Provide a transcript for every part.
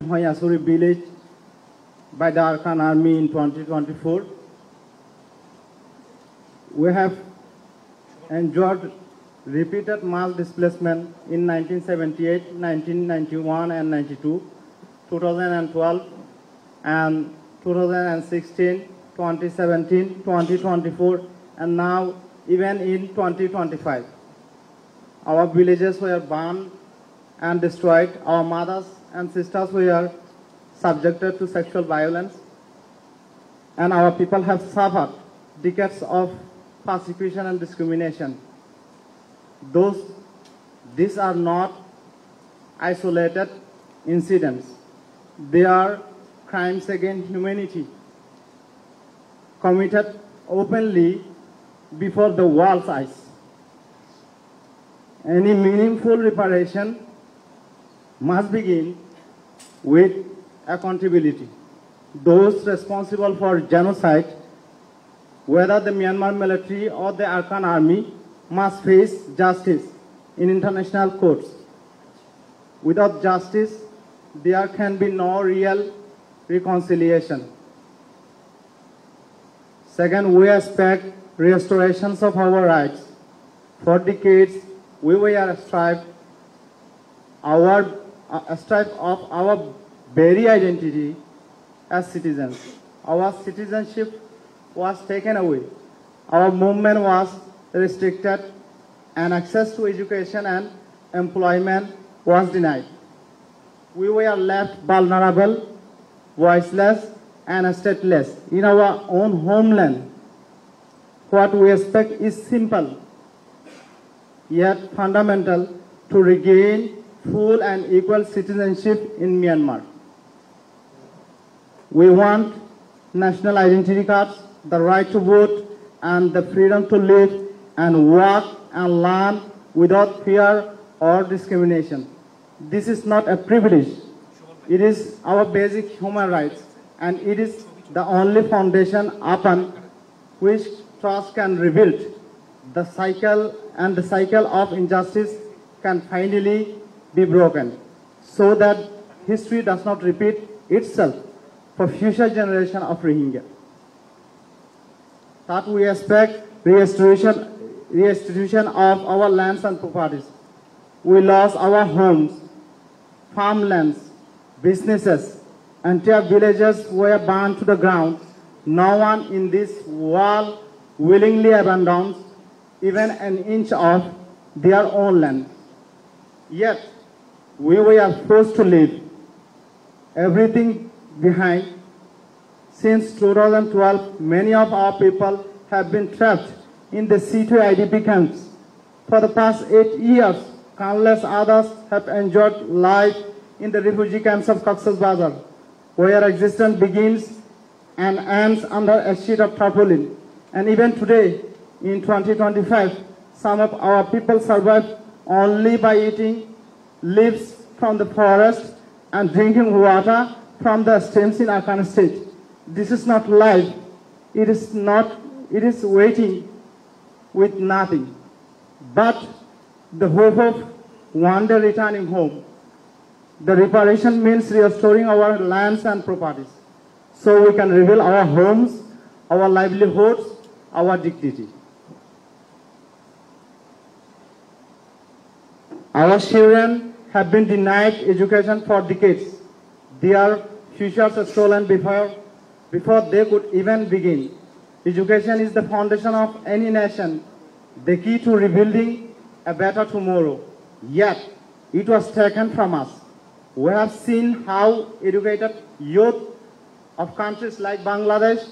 Hoyasuri village by the Arkan Army in 2024. We have endured repeated mass displacement in 1978, 1991 and 92, 2012 and 2016, 2017, 2024 and now even in 2025. Our villages were burned and destroyed. Our mothers and sisters were subjected to sexual violence, and our people have suffered decades of persecution and discrimination. These are not isolated incidents. They are crimes against humanity committed openly before the world's eyes. Any meaningful reparation must begin with accountability. Those responsible for genocide, whether the Myanmar military or the Arkan Army, must face justice in international courts. Without justice, there can be no real reconciliation. Second, we expect restorations of our rights. For decades, we were stripped of our very identity as citizens. Our citizenship was taken away. Our movement was restricted, and access to education and employment was denied. We were left vulnerable, voiceless, and stateless in our own homeland. What we expect is simple, yet fundamental, to regain full and equal citizenship in Myanmar. We want national identity cards, the right to vote, and the freedom to live and work and learn without fear or discrimination. This is not a privilege. It is our basic human rights, and it is the only foundation upon which trust can rebuild. The cycle of injustice can finally be broken, so that history does not repeat itself for future generations of Rohingya. That we expect restitution of our lands and properties. We lost our homes, farmlands, businesses, entire villages were burned to the ground. No one in this world willingly abandons even an inch of their own land. Yet, we were forced to leave everything behind. Since 2012, many of our people have been trapped in the C2 IDP camps. For the past 8 years, countless others have enjoyed life in the refugee camps of Cox's Bazar, where existence begins and ends under a sheet of tarpaulin. And even today, in 2025, some of our people survive only by eating leaves from the forest and drinking water from the streams in Arkan state. This is not life. It is waiting with nothing but the hope of one day returning home. The reparation means restoring our lands and properties, so we can rebuild our homes, our livelihoods, our dignity. Our children have been denied education for decades. Their futures are stolen before they could even begin. Education is the foundation of any nation, the key to rebuilding a better tomorrow. Yet, it was taken from us. We have seen how educated youth of countries like Bangladesh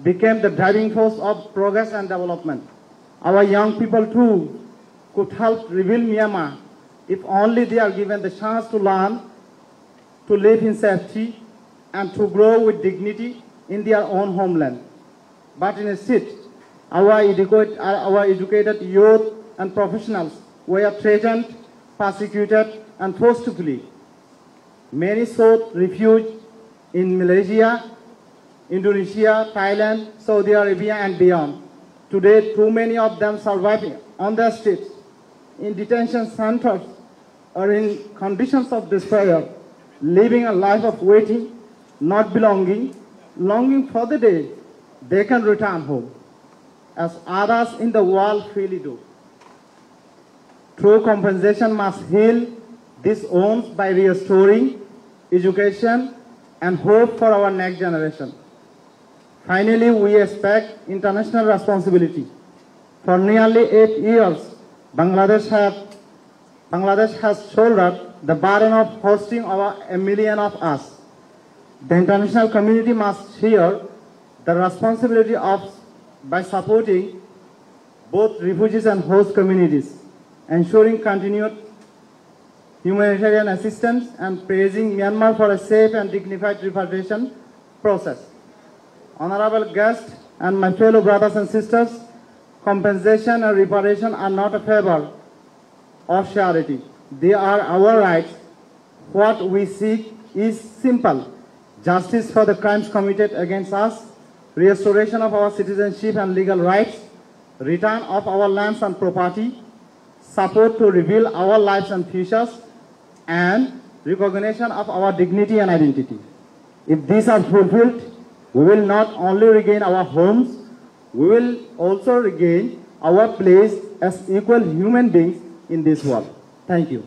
became the driving force of progress and development. Our young people too could help rebuild Myanmar if only they are given the chance to learn, to live in safety, and to grow with dignity in their own homeland. But instead, our educated youth and professionals were threatened, persecuted, and forced to flee. Many sought refuge in Malaysia, Indonesia, Thailand, Saudi Arabia, and beyond. Today, too many of them survive on the streets, in detention centers, or in conditions of despair. living a life of waiting, not belonging, longing for the day they can return home, as others in the world freely do. True compensation must heal these wounds by restoring education and hope for our next generation. Finally, we expect international responsibility. For nearly 8 years, Bangladesh has shouldered the burden of hosting over 1 million of us. The international community must share the responsibility by supporting both refugees and host communities, ensuring continued humanitarian assistance, and praising Myanmar for a safe and dignified repatriation process. Honorable guests and my fellow brothers and sisters, compensation and reparation are not a favor or charity. They are our rights. What we seek is simple: justice for the crimes committed against us, restoration of our citizenship and legal rights, return of our lands and property, support to rebuild our lives and futures, and recognition of our dignity and identity. If these are fulfilled, we will not only regain our homes, we will also regain our place as equal human beings in this world. Thank you.